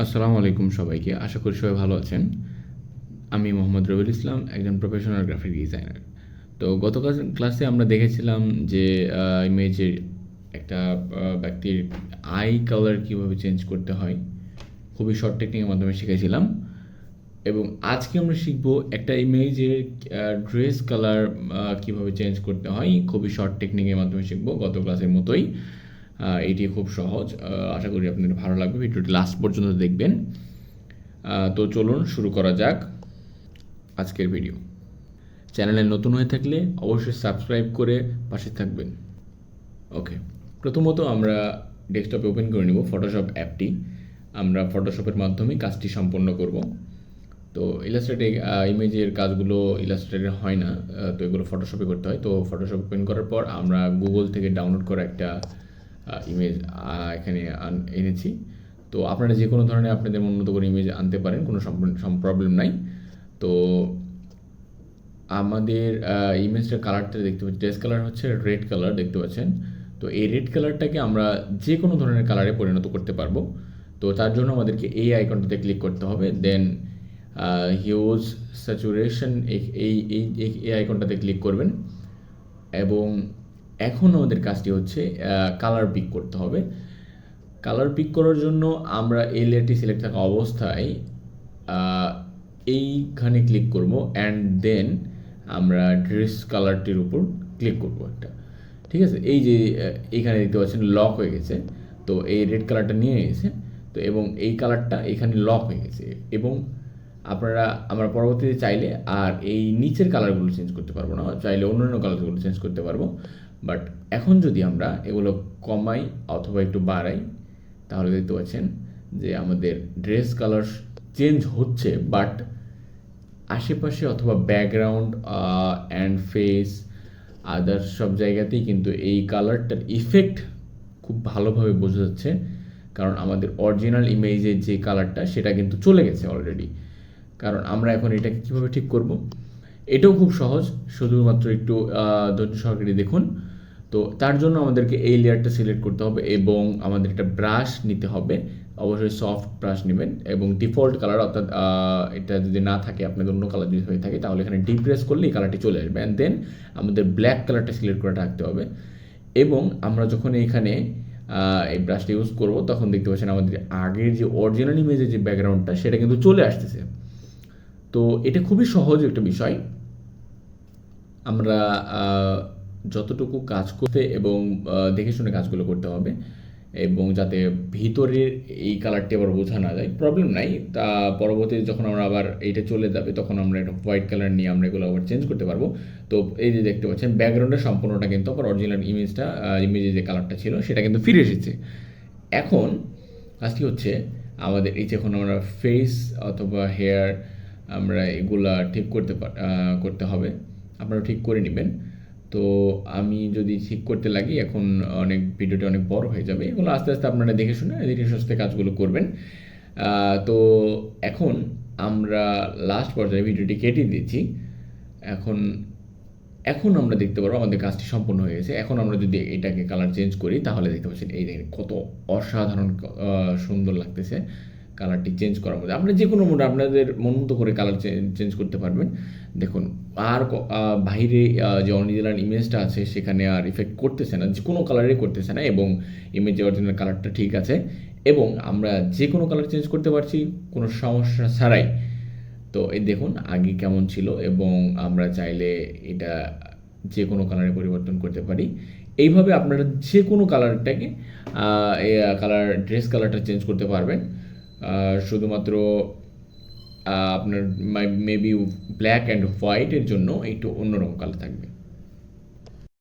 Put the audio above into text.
আসসালামু আলাইকুম সবাইকে। আশা করি সবাই ভালো আছেন। আমি মোহাম্মদ রবিউল ইসলাম, একজন প্রফেশনাল গ্রাফিক ডিজাইনার। তো গতকাল ক্লাসে আমরা দেখেছিলাম যে ইমেজের একটা ব্যক্তির আই কালার কীভাবে চেঞ্জ করতে হয়, খুবই শর্ট টেকনিকের মাধ্যমে শিখেছিলাম। এবং আজকে আমরা শিখব একটা ইমেজের ড্রেস কালার কীভাবে চেঞ্জ করতে হয়, খুবই শর্ট টেকনিকের মাধ্যমে শিখব গত ক্লাসের মতোই। এটি খুব সহজ, আশা করি আপনাদের ভালো লাগবে। ভিডিওটি লাস্ট পর্যন্ত দেখবেন। তো চলুন শুরু করা যাক আজকের ভিডিও। চ্যানেলে নতুন হয়ে থাকলে অবশ্যই সাবস্ক্রাইব করে পাশে থাকবেন। ওকে, প্রথমত আমরা ডেস্কটপে ওপেন করে নিব ফটোশপ অ্যাপটি। আমরা ফটোশপের মাধ্যমে কাজটি সম্পন্ন করব। তো ইলাস্ট্রেটে ইমেজের কাজগুলো ইলাস্ট্রেটে হয় না, তো এগুলো ফটোশপে করতে হয়। তো ফটোশপ ওপেন করার পর আমরা গুগল থেকে ডাউনলোড করা একটা ইমেজ এখানে এনেছি। তো আপনারা যে কোনো ধরনের আপনাদের মন মতো করে ইমেজ আনতে পারেন, কোনো প্রবলেম নাই। তো আমাদের ইমেজটার কালারটা দেখতে পাচ্ছি, ড্রেস কালার হচ্ছে রেড কালার দেখতে পাচ্ছেন। তো এই রেড কালারটাকে আমরা যে কোনো ধরনের কালারে পরিণত করতে পারবো। তো তার জন্য আমাদেরকে এই আইকনটাতে ক্লিক করতে হবে। দেন হিউজ স্যাচুরেশন এই এই আইকনটাতে ক্লিক করবেন। এবং এখন আমাদের কাজটি হচ্ছে কালার পিক করতে হবে। কালার পিক করার জন্য আমরা এই লেয়ারটি সিলেক্ট থাকা অবস্থায় এইখানে ক্লিক করব অ্যান্ড দেন আমরা ড্রেস কালারটির উপর ক্লিক করব একটা। ঠিক আছে, এই যে এইখানে দেখতে পাচ্ছেন লক হয়ে গেছে। তো এই রেড কালারটা নিয়ে গেছে, তো এবং এই কালারটা এখানে লক হয়ে গেছে। এবং আমরা পরবর্তীতে চাইলে আর এই নিচের কালারগুলো চেঞ্জ করতে পারবো না, চাইলে অন্যান্য কালারগুলো চেঞ্জ করতে পারবো। বাট এখন যদি আমরা এগুলো কমাই অথবা একটু বাড়াই, তাহলে দেখতে পাচ্ছেন যে আমাদের ড্রেস কালার চেঞ্জ হচ্ছে, বাট আশেপাশে অথবা ব্যাকগ্রাউন্ড অ্যান্ড ফেস আদার্স সব জায়গাতেই কিন্তু এই কালারটার ইফেক্ট খুব ভালোভাবে বোঝা যাচ্ছে। কারণ আমাদের অরিজিনাল ইমেজের যে কালারটা সেটা কিন্তু চলে গেছে অলরেডি। কারণ আমরা এখন এটাকে কীভাবে ঠিক করব, এটাও খুব সহজ, শুধুমাত্র একটু ধৈর্য সহকারে দেখুন। তো তার জন্য আমাদেরকে এই লেয়ারটা সিলেক্ট করতে হবে এবং আমাদের একটা ব্রাশ নিতে হবে। অবশ্যই সফট ব্রাশ নেবেন এবং ডিফল্ট কালার, অর্থাৎ এটা যদি না থাকে, আপনাদের অন্য কালার যদি হয়ে থাকে, তাহলে এখানে ডিপ্রেস করলে এই কালারটি চলে আসবে। অ্যান্ড দেন আমাদের ব্ল্যাক কালারটা সিলেক্ট করে রাখতে হবে। এবং আমরা যখন এইখানে এই ব্রাশটা ইউজ করব, তখন দেখতে পাচ্ছেন আমাদের আগের যে অরিজিনাল ইমেজের যে ব্যাকগ্রাউন্ডটা সেটা কিন্তু চলে আসতেছে। তো এটা খুবই সহজ একটা বিষয়। আমরা যতটুকু কাজ করতে এবং দেখে শুনে কাজগুলো করতে হবে, এবং যাতে ভিতরের এই কালারটি আবার বোঝা না যায়, প্রবলেম নাই। তা পরবর্তীতে যখন আমরা আবার এইটা চলে যাবে, তখন আমরা একটা হোয়াইট কালার নিয়ে আমরা এগুলো আবার চেঞ্জ করতে পারবো। তো এই যে দেখতে পাচ্ছেন ব্যাকগ্রাউন্ডের সম্পূর্ণটা কিন্তু আবার অরিজিনাল ইমেজে যে কালারটা ছিল সেটা কিন্তু ফিরে এসেছে। এখন কাজটি হচ্ছে আমাদের এই যে এখন আমরা ফেস অথবা হেয়ার আমরা এগুলা ঠিক করতে হবে, আপনারা ঠিক করে নেবেন। তো আমি যদি ঠিক করতে লাগি, এখন ভিডিওটা অনেক বড় হয়ে যাবে। এগুলো আস্তে আস্তে আপনারা দেখে শুনে ধীরে সুস্থে কাজগুলো করবেন। তো এখন আমরা লাস্ট পর্যায়ে ভিডিওটি কেটে দিচ্ছি। এখন আমরা দেখতে পারবো আমাদের কাজটি সম্পূর্ণ হয়ে গেছে। এখন আমরা যদি এটাকে কালার চেঞ্জ করি, তাহলে দেখতে পাচ্ছেন এই দেখেন কত অসাধারণ সুন্দর লাগতেছে কালারটি চেঞ্জ করার মধ্যে। আপনারা যে কোনো মোডে আপনাদের মন মতো করে কালার চেঞ্জ করতে পারবেন। দেখুন, আর বাইরে যে অরিজিনাল ইমেজটা আছে সেখানে আর ইফেক্ট করতেছে না, যে কোনো কালারই করতেছে না, এবং ইমেজের অরিজিনাল কালারটা ঠিক আছে। এবং আমরা যে কোনো কালার চেঞ্জ করতে পারছি কোনো সমস্যা ছাড়াই। তো এই দেখুন আগে কেমন ছিল, এবং আমরা চাইলে এটা যে কোনো কালারে পরিবর্তন করতে পারি। এইভাবে আপনারা যে কোনো কালারটাকে ড্রেস কালারটা চেঞ্জ করতে পারবেন। শুধুমাত্র আপনার মেবি ব্ল্যাক অ্যান্ড হোয়াইটের জন্য একটু অন্যরকম কালার থাকবে।